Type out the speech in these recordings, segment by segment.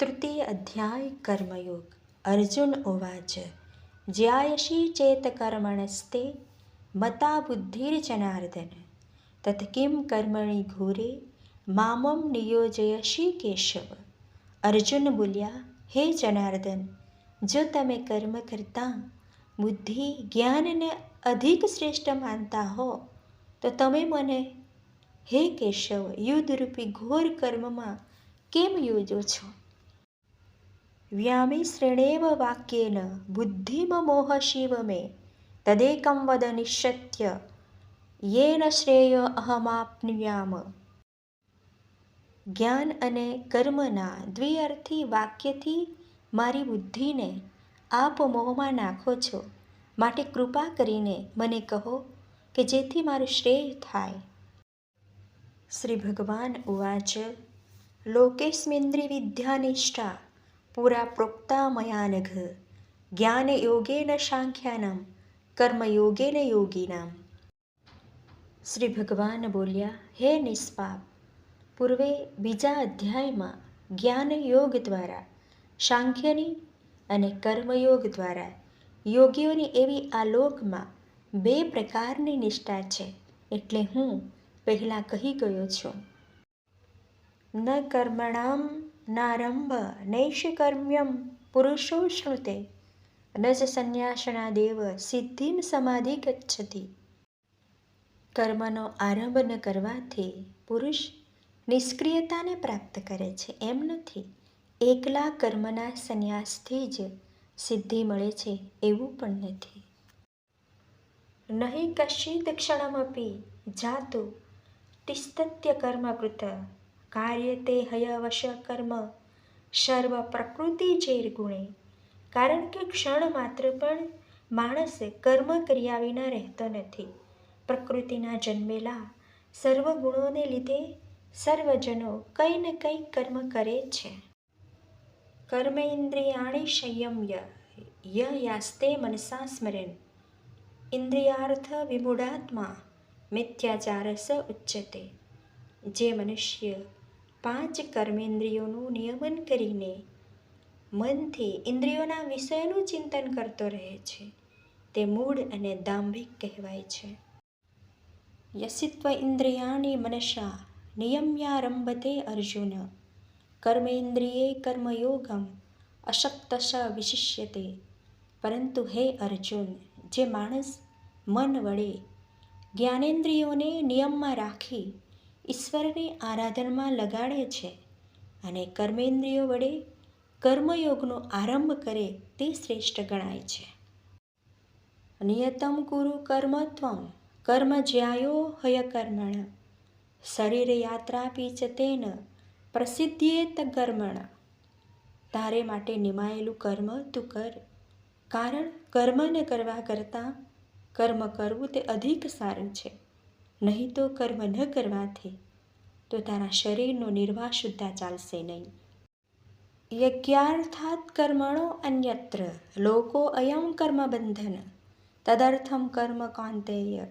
तृतीय अध्याय कर्मयोग। अर्जुन उवाच ज्यायसी चेत कर्मणस्ते मता बुद्धिर्जनार्दन तत्किं कर्मणि घोरे मामं નિયોજયસી કેશવ। અર્જુન બોલ્યા, હે જનાર્દન, જો તમે કર્મ કરતા બુદ્ધિ જ્ઞાનને અધિક શ્રેષ્ઠ માનતા હો તો તમે મને હે કેશવ યુદ્ધરૂપી ઘોર કર્મમાં કેમ યોજો છો? વ્યામિશ્રેણેવ વાક્યેન બુદ્ધિમ મોહશિવ મે તદેકં વદ નિશ્ચત્ય યેન શ્રેય અહમાપ્નુયામ। જ્ઞાન અને કર્મના દ્વિઅર્થી વાક્યથી મારી બુદ્ધિને આપ મોહમાં નાખો છો, માટે કૃપા કરીને મને કહો કે જેથી મારું શ્રેય થાય। શ્રી ભગવાન ઉવાચ લોકેસ્મિન્દ્રિયવિદ્યાનિષ્ઠા પુરા પ્રોક્તા મયા નઘ જ્ઞાનયોગેન સાંખ્યાનામ કર્મયોગેન યોગીનામ। શ્રી ભગવાન બોલ્યા, હે નિષ્પાપ, પૂર્વે બીજા અધ્યાયમાં જ્ઞાનયોગ દ્વારા સાંખ્યની અને કર્મયોગ દ્વારા યોગીઓની એવી આ લોકમાં બે પ્રકારની નિષ્ઠા છે, એટલે હું પહેલાં કહી ગયો છું। ન કર્મણામ નારંભ નૈષ્કર્મ્યમ પુરુષો શ્નુતે ન જ સંન્યાસનાદેવ સિદ્ધિમ સમાધિ ગચ્છતિ। કર્મનો આરંભ ન કરવાથી પુરુષ નિષ્ક્રિયતાને પ્રાપ્ત કરે છે એમ નથી, એકલા કર્મના સંન્યાસથી જ સિદ્ધિ મળે છે એવું પણ નથી। નહિ કશ્ચિદ ક્ષણમપી જાતુ તિષ્ઠત્ય કર્મકૃત કાર્યતે હયવશ કર્મ સર્વ પ્રકૃતિ ચૈર્ગુણે। કારણ કે ક્ષણ માત્ર પણ માણસ કર્મ કર્યા વિના રહેતો નથી। પ્રકૃતિના જન્મેલા સર્વ ગુણોને લીધે સર્વજનો કંઈ ને કંઈ કર્મ કરે છે। કર્મેન્દ્રિયાણિ સંયમ્ય યાસ્તે મનસા સ્મરન ઇન્દ્રિયાર્થ વિમૂઢાત્મા મિથ્યાચારસ ઉચ્યતે। જે મનુષ્ય 5 કર્મેન્દ્રિયોનું નિયમન કરીને મનથી ઇન્દ્રિયોના વિષયનું ચિંતન કરતો રહે છે તે મૂઢ અને દાંભિક કહેવાય છે। યસિત્વ ઇન્દ્રિયાણિ મનસા નિયમ્યારંભતે અર્જુન કર્મેન્દ્રિયે કર્મયોગમ અશક્તસ વિશિષ્યતે। પરંતુ હે અર્જુન, જે માણસ મન વડે જ્ઞાનેન્દ્રિયોને નિયમમાં રાખી ઈશ્વરની આરાધનામાં લગાડે છે અને કર્મેન્દ્રિયો વડે કર્મયોગનો આરંભ કરે તે શ્રેષ્ઠ ગણાય છે। નિયતમ કુરુ કર્મ ત્વં કર્મ જ્યાયો હયકર્મણ શરીરયાત્રાપી ચ તેન પ્રસિદ્ધ્યેત કર્મણ। તારે માટે નિમાયેલું કર્મ તું કર, કારણ કર્મ ન કરવા કરતાં કર્મ કરવું તે અધિક સારું છે। નહીં તો કર્મ ન કરવાથી તો તારા શરીરનો નિર્વાહ સુદ્ધા ચાલશે નહીં। યજ્ઞાર્થાત કર્મણો અન્યત્ર લોકો અયં કર્મબંધન તદર્થમ કર્મ કૌંતેય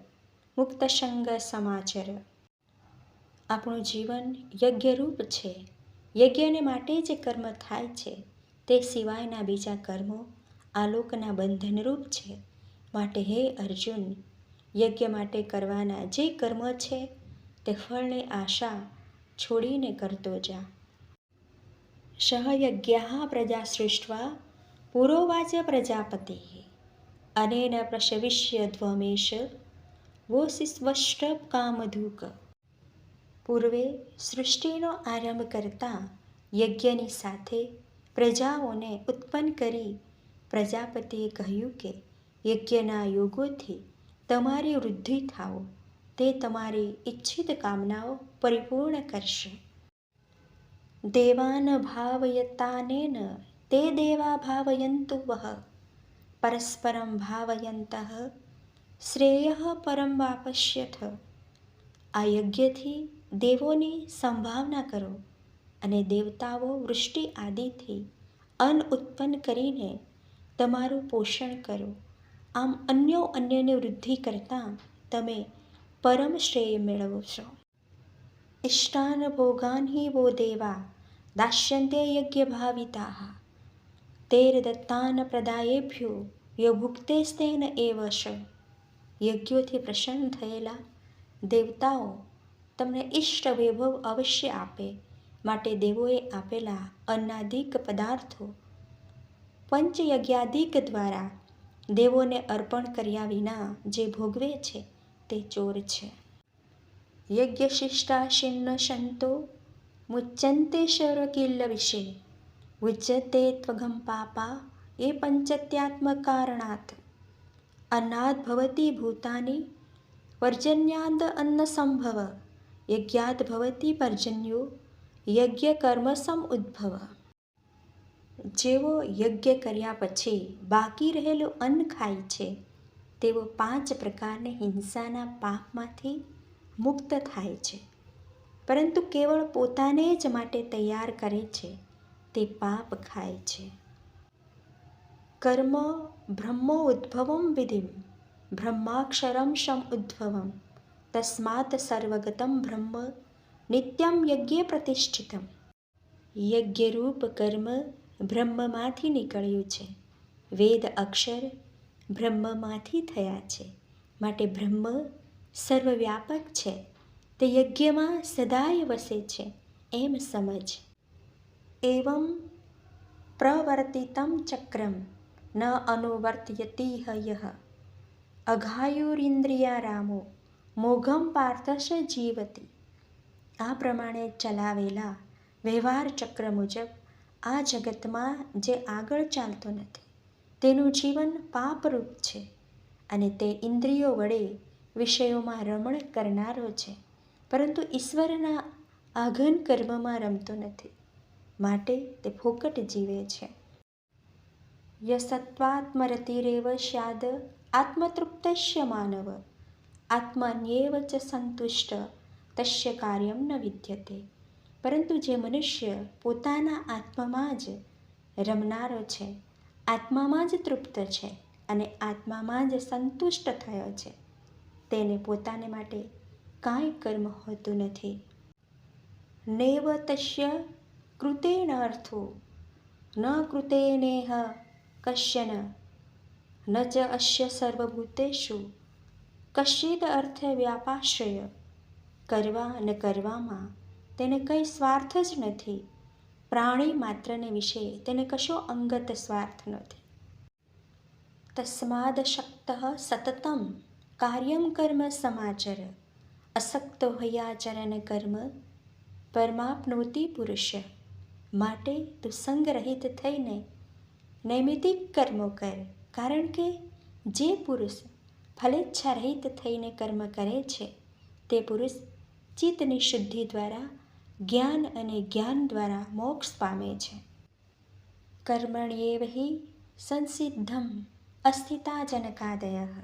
મુક્તસંગ સમાચર। આપણું જીવન યજ્ઞરૂપ છે, યજ્ઞને માટે જે કર્મ થાય છે તે સિવાયના બીજા કર્મો આલોકના બંધનરૂપ છે। માટે હે અર્જુન, યજ્ઞ માટે કરવાના જે કર્મ છે તે ફળની આશા છોડીને કરતો જા। સહયજ્ઞા પ્રજા સૃષ્ટ્વા પુરોવાચ પ્રજાપતિ અનેન પ્રશવિષ્યધ્વમેશ વોશિષ્વષ્ટ કામધુક। પૂર્વે સૃષ્ટિનો આરંભ કરતા યજ્ઞની સાથે પ્રજાઓને ઉત્પન્ન કરી પ્રજાપતિએ કહ્યું કે યજ્ઞના યોગોથી તમારી વૃદ્ધિ થાઓ, તે તમારી ઈચ્છિત કામનાઓ પરિપૂર્ણ કરશે। દેવાન ભાવયતાનેન તે દેવા ભાવયંતુ વઃ પરસ્પરમ ભાવયંતઃ શ્રેયઃ પરમ વાપશ્યથ। આ યજ્ઞથી દેવોની સંભાવના કરો અને દેવતાઓ વૃષ્ટિ આદિથી અન્ન ઉત્પન્ન કરીને તમારું પોષણ કરો। આમ અન્યો અન્યની વૃદ્ધિ કરતાં તમે પરમ શ્રેય મેળવશો। ઇષ્ટાન ભોગાન હિ વો દેવા દાસ્યન્તે યજ્ઞભાવિતાઃ તૈર્દત્તાન પ્રદાયેભ્યો યો ભુક્તેસ્તેન એવ શ. યજ્ઞોથી પ્રસન્ન થયેલા દેવતાઓ તમને ઇષ્ટ વૈભવ અવશ્ય આપે, માટે દેવોએ આપેલા અન્નાદિક પદાર્થો પંચયજ્ઞાદિક દ્વારા દેવોને અર્પણ કર્યા વિના જે ભોગવે છે તે ચોર છે. યજ્ઞશિષ્ટાશિન્ન સંતો મુચ્યન્તે શૌરકિલ્લ વિશે ઉચ્યતે ત્વગમ પાપા એ પંચત્યાત્મકારણાત. અન્નાદ ભવતી ભૂતાની પર્જન્યાદ અન્ન સંભવ યજ્ઞાદ ભવતી પર્જન્યો યજ્ઞ કર્મ સમુદ્ભવ. જેઓ યજ્ઞ કર્યા પછી બાકી રહેલું અન્ન ખાય છે તેઓ 5 પ્રકારની હિંસાના પાપમાંથી મુક્ત થાય છે, પરંતુ કેવળ પોતાને જ માટે તૈયાર કરે છે તે પાપ ખાય છે. કર્મ બ્રહ્મોદ્ભવમ વિધિમ બ્રહ્માક્ષરમ સમુદ્ભવમ તસ્માત સર્વગતમ બ્રહ્મ નિત્યમ યજ્ઞે પ્રતિષ્ઠિતમ. યજ્ઞરૂપ કર્મ બ્રહ્મમાંથી નીકળ્યું છે. વેદ અક્ષર બ્રહ્મમાંથી થયા છે, માટે બ્રહ્મ સર્વવ્યાપક છે. તે યજ્ઞમાં સદાય વસે છે એમ સમજ. એવં પ્રવર્તિતમ ચક્રમ ન અનુવર્તયતિહ યઃ અઘાયુરિન્દ્રિયારામો મોઘમ પાર્થશ જીવતિ. આ પ્રમાણે ચલાવેલા વ્યવહાર ચક્ર મુજબ આ જગતમાં જે આગળ ચાલતો નથી તેનું જીવન પાપરૂપ છે, અને તે ઇન્દ્રિયો વડે વિષયોમાં રમણ કરનારો છે, પરંતુ ઈશ્વરના આઘન કર્મમાં રમતો નથી, માટે તે ફોકટ જીવે છે. યસત્વાત્મરતિરેવ સ્યાદ આત્મતૃપ્તસ્ય માનવ આત્મન્યેવ ચ સંતુષ્ટ તસ્ય કાર્યમ ન વિદ્યતે. પરંતુ જે મનુષ્ય પોતાના આત્મામાં જ રમનારો છે, આત્મામાં જ તૃપ્ત છે અને આત્મામાં જ સંતુષ્ટ થયો છે, તેને પોતાને માટે કાંઈ કર્મ હોતું નથી. નૈવ તસ્ય કૃતેન અર્થો ન કૃતેનેહ કશ્યન ન ચ અસ્ય સર્વભૂતેષુ કશ્ચિદ અર્થ વ્યાપાશ્રય. કરવા ન કરવામાં તેને કંઈ સ્વાર્થ જ નથી. પ્રાણી માત્રને વિશે તેને કશો અંગત સ્વાર્થ નથી. તસ્માદ શક્તઃ સતતમ કાર્યમ કર્મ સમાચર અશક્તો હૈયાચરણ કર્મ પરમાપ્નોતિ પુરુષ. માટે તું સંગરહિત થઈને નૈમિતિક કર્મો કર, કારણ કે જે પુરુષ ફલેચ્છા રહિત થઈને કર્મ કરે છે તે પુરુષ ચિત્તની શુદ્ધિ દ્વારા જ્ઞાન અને જ્ઞાન દ્વારા મોક્ષ પામે છે. કર્મણ્યેવ હિ સંસિદ્ધમ અસ્થિતા જનકાદયઃ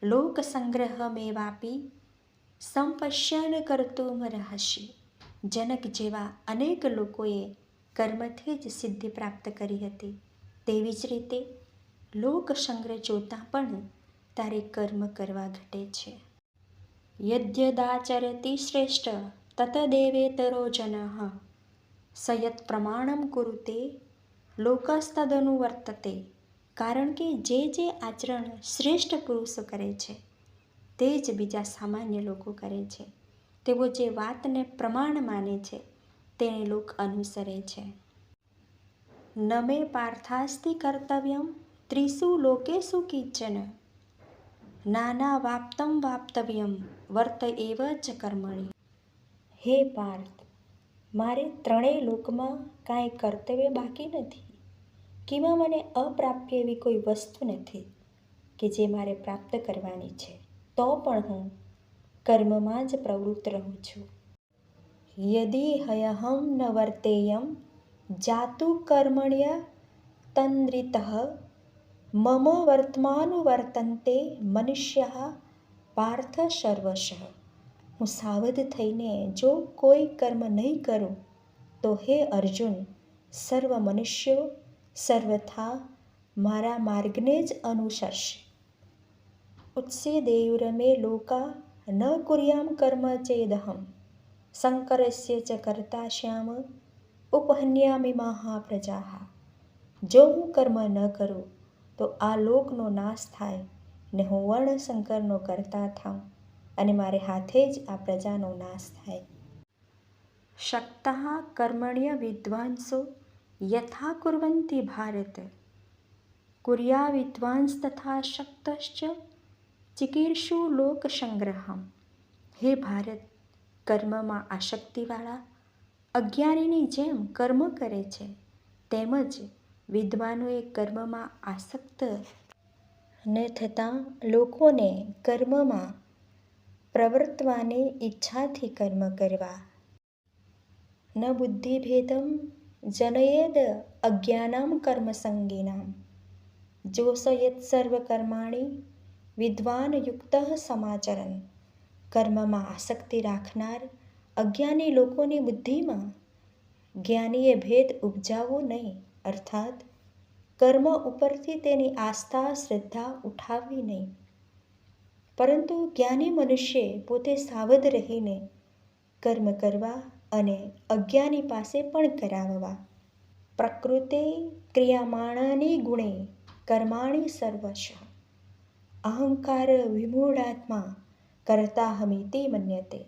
લોકસંગ્રહમેવાપી સંપશ્યન કર્તુમર્હસી. જનક જેવા અનેક લોકોએ કર્મથી જ સિદ્ધિ પ્રાપ્ત કરી હતી, તેવી જ રીતે લોકસંગ્રહ જોતાં પણ તારે કર્મ કરવા ઘટે છે. યદ્યદાચરતિ શ્રેષ્ઠ તતદેવેતરો જનઃ સ યત્ પ્રમાણમ કુરુતે લોકસ્તદનુવર્તતે. કારણ કે જે આચરણ શ્રેષ્ઠ પુરુષો કરે છે તે જ બીજા સામાન્ય લોકો કરે છે. તેઓ જે વાતને પ્રમાણ માને છે તેને લોક અનુસરે છે. ન મે પાર્થાસ્તિ કર્તવ્યમ ત્રિષુ લોકેષુ કિંચન નાના વાપ્તમ વાપ્તવ્યમ વર્ત એવ ચ કર્મણિ. હે પાર્થ, મારે ત્રણેય લોકમાં કાંઈ કર્તવ્ય બાકી નથી, કેમાં મને અપ્રાપ્ય એવી કોઈ વસ્તુ નથી કે જે મારે પ્રાપ્ત કરવાની છે, તો પણ હું કર્મમાં જ પ્રવૃત્ત રહું છું. યદિ હયહં ન વર્તેયં જાતુ કર્મણ્ય તન્દ્રિતઃ મમ વર્તમાનુવર્તન્તે મનુષ્યઃ પાર્થ સર્વશઃ. હું સાવધ થઈને જો કોઈ કર્મ નહીં કરું તો હે અર્જુન, સર્વ મનુષ્યો સર્વથા મારા માર્ગને જ અનુસરશે. ઉત્સેદેયુરમે લોકા ન કુર્યામ કર્મ ચેદહમ શંકરસ્ય ચ કર્તા શ્યામ ઉપહન્યામિમાહ પ્રજાહ. જો હું કર્મ ન કરું તો આ લોકનો નાશ થાય ને હું વર્ણશંકરનો કરતા થાઉં અને મારે હાથે જ આ પ્રજાનો નાશ થાય. શક્તઃ કર્મણ્ય વિદ્વાંસો યથા કુર્વન્તિ ભારત, કુર્યા વિદ્વાંસ તથા શક્તશ્ચ ચિકીર્ષુ લોકસંગ્રહમ. હે ભારત, કર્મમાં આસક્તિવાળા અજ્ઞાનીની જેમ કર્મ કરે છે તેમજ વિદ્વાનોએ કર્મમાં આસક્ત ન થતાં લોકોને કર્મમાં પ્રવર્તવાની ઈચ્છાથી કર્મ કરવા. ન બુદ્ધિભેદમ જનયેદ અજ્ઞાનામ કર્મસંગીનામ, જોષયેત સર્વકર્માણિ વિદ્વાન યુક્તઃ સમાચરન. કર્મમાં આસક્તિ રાખનાર અજ્ઞાની લોકોની બુદ્ધિમાં જ્ઞાનીએ ભેદ ઉપજાવવો નહીં, અર્થાત કર્મ ઉપરથી તેની આસ્થા શ્રદ્ધા ઉઠાવવી નહીં. પરંતુ જ્ઞાની મનુષ્યે પોતે સાવધ રહીને કર્મ કરવા અને અજ્ઞાની પાસે પણ કરાવવા. પ્રકૃતે ક્રિયમાણાની ગુણે કર્માણિ સર્વશઃ, અહંકાર વિમૂઢાત્મા કર્તાહમિતિ મન્યતે.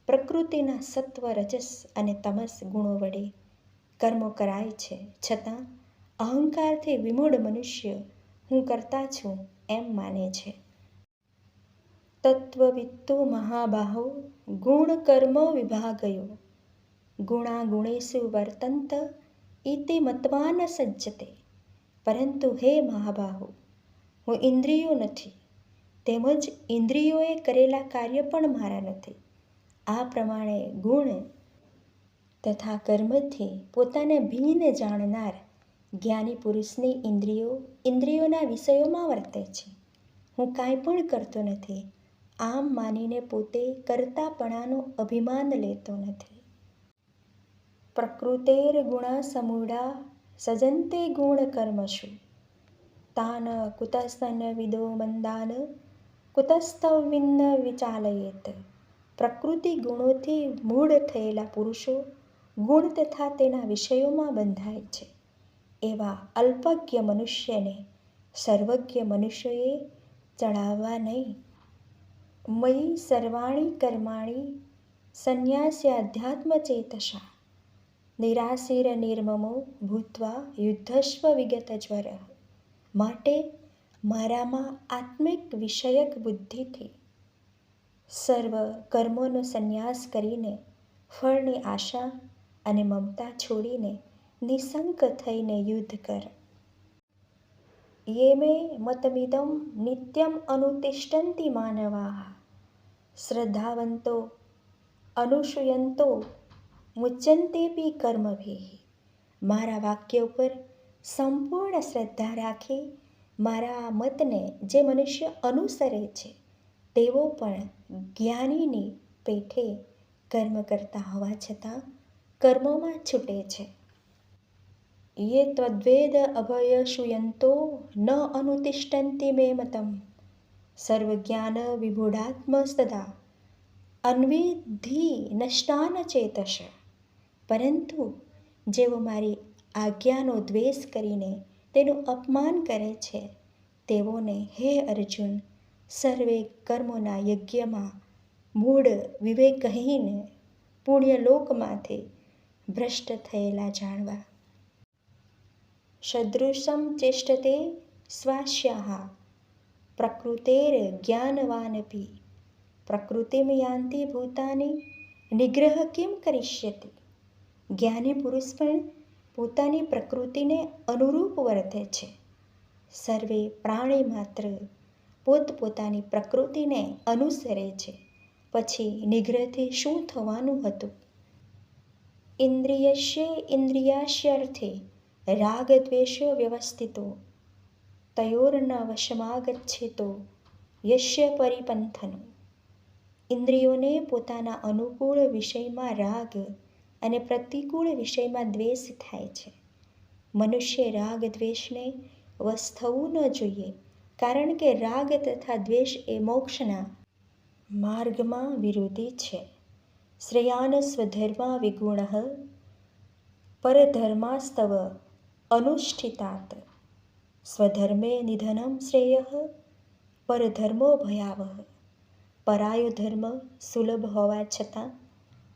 પ્રકૃતિના સત્વ રજસ અને તમસ ગુણો વડે કર્મો કરાય છે, છતાં અહંકારથી વિમૂઢ મનુષ્ય હું કરતા છું એમ માને છે. તત્વવિત્તો મહાબાહો ગુણકર્મ વિભાગયો, ગુણાગુણેષુ વર્તન્ત ઇતિ મત્વા ન સજ્જતે. પરંતુ હે મહાબાહો, હું ઇન્દ્રિયો નથી, તેમજ ઇન્દ્રિયોએ કરેલા કાર્ય પણ મારા નથી. આ પ્રમાણે ગુણ તથા કર્મથી પોતાને ભિન્ન જાણનાર જ્ઞાની પુરુષની ઇન્દ્રિયો ઇન્દ્રિયોના વિષયોમાં વર્તે છે. હું કાંઈ પણ કરતો નથી આમ માનીને પોતે કર્તાપણાનો અભિમાન લેતો નથી. પ્રકૃતેર ગુણા સમૂઢા સજન્તે ગુણ કર્મસુ, તાન કુતસ્તન વિદો મંદાન કુતસ્તવિન્ન વિચાલયેત. પ્રકૃતિ ગુણોથી મૂઢ થયેલા પુરુષો ગુણ તથા તેના વિષયોમાં બંધાય છે. એવા અલ્પજ્ઞ મનુષ્યને સર્વજ્ઞ મનુષ્યોએ ચડાવવા નહીં. મયી સર્વાણી કર્માણી સંન્યાસ્યાધ્યાત્મચેતસા, નિરાશીર નિર્મમો ભૂત્વા યુદ્ધસ્વ વિગતજ્વર. માટે મારામાં આત્મિક વિષયક બુદ્ધિથી સર્વ કર્મોનો સંન્યાસ કરીને ફળની આશા અને મમતા છોડીને નિસંક થઈને યુદ્ધ કર. યે મે મતમિદં નિત્યમ અનુતિષ્ઠન્તિ માનવાઃ, શ્રદ્ધાવંતો અનુસૂયન્તો મુચ્યન્તેપી કર્મભિઃ. મારા વાક્ય ઉપર સંપૂર્ણ શ્રદ્ધા રાખી મારા મતને જે મનુષ્ય અનુસરે છે તેઓ પણ જ્ઞાનીની પેઠે કર્મ કરતા હોવા છતાં કર્મોમાં છૂટે છે. યે ત્વદ્વેદ અભયસૂયન્તો ન અનુતિષ્ઠન્તિ મે મતં, સર્વજ્ઞાન વિમૂઢાત્મસ્તદા અન્વિદ્ધિ નષ્ટાન ચેતસ. પરંતુ જેઓ મારી આજ્ઞાનો દ્વેષ કરીને તેનું અપમાન કરે છે તેઓને હે અર્જુન સર્વે કર્મોના યજ્ઞમાં મૂઢ વિવેકહીન પુણ્યલોકમાંથી ભ્રષ્ટ થયેલા જાણવા. સદૃશમ ચેષ્ટતે સ્વાસ્યાઃ પ્રકૃતેર જ્ઞાનવાનપી, પ્રકૃતિમ યાન્તિ ભૂતાની નિગ્રહ કિમ કરિષ્યતિ. જ્ઞાની પુરુષ પણ પોતાની પ્રકૃતિને અનુરૂપ વર્તે છે. સર્વે પ્રાણી માત્ર પોતપોતાની પ્રકૃતિને અનુસરે છે, પછી નિગ્રહથી શું થવાનું હતું? ઇન્દ્રિયસ્ય ઇન્દ્રિયાસ્યર્થે રાગદ્વેષો વ્યવસ્થિતો તયોર્ન વશમાગચ્છેતો યસ્ય પરિપંથનો. ઇન્દ્રિયોને પોતાના અનુકૂળ વિષયમાં રાગ અને પ્રતિકૂળ વિષયમાં દ્વેષ થાય છે. મનુષ્ય રાગ દ્વેષને વશ થવું ન જોઈએ, કારણ કે રાગ તથા દ્વેષ એ મોક્ષના માર્ગમાં વિરોધી છે. શ્રેયાન સ્વધર્મા વિગુણઃ परधर्मास्तव अनुष्ठितात् સ્વધર્મે નિધનમ શ્રેયઃ પરધર્મો ભયાવહ. પરાયો ધર્મ સુલભ હોવા છતાં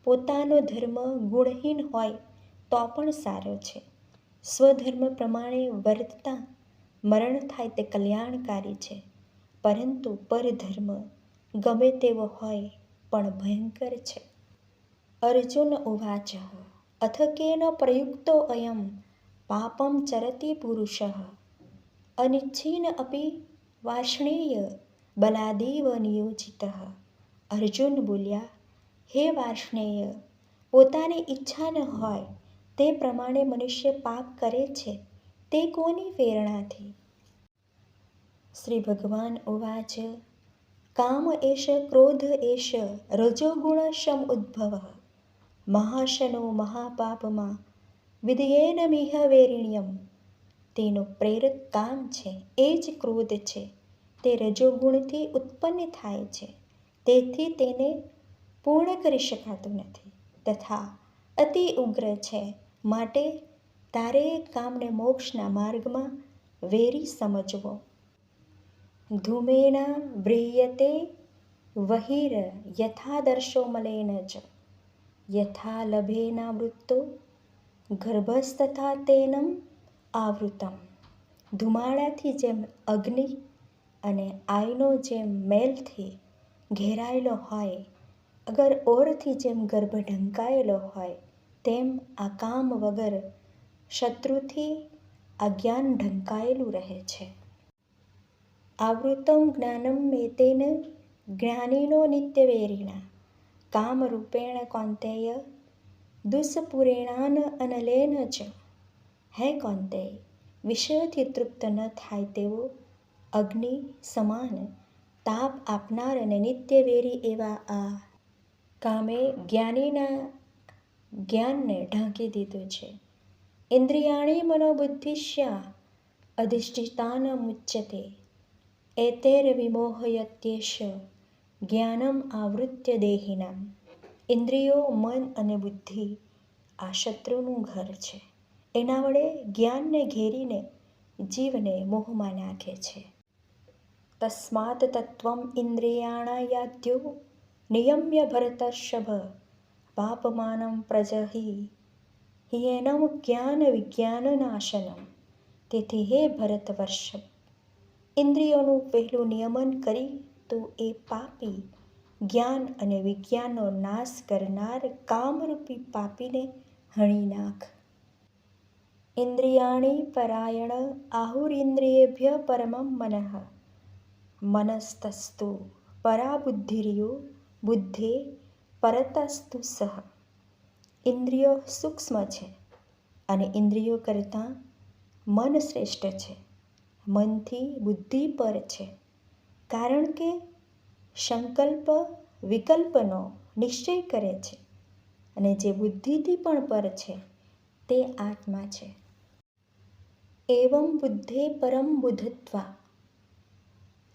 પોતાનો ધર્મ ગુણહીન હોય તો પણ સારો છે. સ્વધર્મ પ્રમાણે વર્તતા મરણ થાય તે કલ્યાણકારી છે, પરંતુ પરધર્મ ગમે તેવો હોય પણ ભયંકર છે. અર્જુન ઉવાચ અથ કેન પ્રયુક્તો અયમ પાપમ ચરતિ પુરુષઃ અનિચ્છિન અપી વાર્ષ્ણેય બલાદેવ નિયોજિતઃ. અર્જુન બોલ્યા, હે વાર્ષ્ણેય, પોતાની ઈચ્છા ન હોય તે પ્રમાણે મનુષ્ય પાપ કરે છે તે કોની પ્રેરણાથી? શ્રી ભગવાન ઉવાચ કામ એષ ક્રોધ એષ રજોગુણ સમુદ્ભવઃ મહાશનો મહાપાપમાં વિધયેન મિહ વેરિણ્યમ. તેનું પ્રેરક કામ છે, એ જ ક્રોધ છે. તે રજોગુણથી ઉત્પન્ન થાય છે, તેથી તેને પૂર્ણ કરી શકાતું નથી તથા અતિ ઉગ્ર છે. માટે તારે કામને મોક્ષના માર્ગમાં વેરી સમજવો. ધૂમેન વ્રિયતે વહિર યથાદર્શો મલેન જ યથા લભેનાવૃત્તો ગર્ભસ્તથા તેનમ આવૃતમ. ધુમાડાથી જેમ અગ્નિ અને આઈનો જેમ મેલથી ઘેરાયેલો હોય, અગર ઓરથી જેમ ગર્ભ ઢંકાયેલો હોય, તેમ આ કામ વગર શત્રુથી અજ્ઞાન ઢંકાયેલું રહે છે. આવૃતમ જ્ઞાનમ એતેન જ્ઞાનિનો નિત્યવેરિણા કામરૂપેણ કૌંતેય દુષ્પુરેણાન અનલેન જ. હે કૌંતેય, વિષયોથી તૃપ્ત ન થાય તેવો અગ્નિ સમાન તાપ આપનાર અને નિત્યવેરી એવા આ કામે જ્ઞાનીના જ્ઞાનને ઢાંકી દીધું છે. ઇન્દ્રિયાણિ મનોબુદ્ધિશ્યા અધિષ્ઠિતાનમુચ્યતે એતૈર્વિમોહયત્યેષ જ્ઞાનમ આવૃત્ય દેહિનામ. ઇન્દ્રિયો, મન અને બુદ્ધિ આ શત્રુનું ઘર છે. એના વડે જ્ઞાનને ઘેરીને જીવને મોહમાં નાખે છે. તસ્માત્ તત્વમ ઇન્દ્રિયાણાયાદ્યો નિયમ્ય ભરતર્ષભ પાપમાનં પ્રજહિ હિયેનં જ્ઞાન વિજ્ઞાનનાશનમ. તેથી હે ભરતવર્ષભ, ઇન્દ્રિયોનું પહેલું નિયમન કરી તું એ પાપી જ્ઞાન અને વિજ્ઞાનનો નાશ કરનાર કામરૂપી પાપીને હણી નાખ. ઇન્દ્રિયાણિ પરાયણ આહુરિન્દ્રિયેભ્ય પરમં મનઃ મનસ્તસ્તુ પરા બુદ્ધિર્યો બુદ્ધે પરતસ્તુ સઃ. ઇન્દ્રિયો સૂક્ષ્મ છે અને ઇન્દ્રિયો કરતાં મન શ્રેષ્ઠ છે. મનથી બુદ્ધિ પર છે, કારણ કે સંકલ્પ વિકલ્પનો નિશ્ચય કરે છે, અને જે બુદ્ધિથી પણ પર છે તે આત્મા છે. એવં બુદ્ધે પરમ બુદ્ધત્વા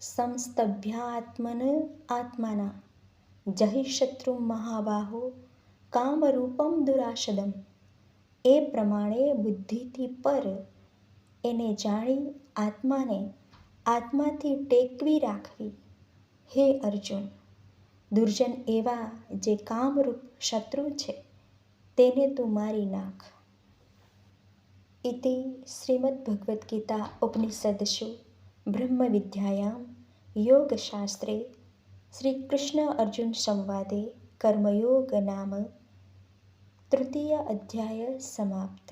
સંસ્તભ્યાત્મન આત્માના જહિ શત્રું મહાબાહો કામરૂપમ દુરાશદમ. એ પ્રમાણે બુદ્ધિથી પર એને જાણી આત્માને આત્માથી ટેકવી રાખવી. હે અર્જુન, દુર્જન એવા જે કામરૂપ શત્રુ છે તેને તું મારી નાખ. ઇતિ શ્રીમદ્ભગવદ્ગીતા ઉપનિષદસુ બ્રહ્મવિદ્યાયાં યોગશાસ્ત્રે શ્રીકૃષ્ણ અર્જુન સંવાદે કર્મયોગ નામ તૃતીય અધ્યાય સમાપ્ત.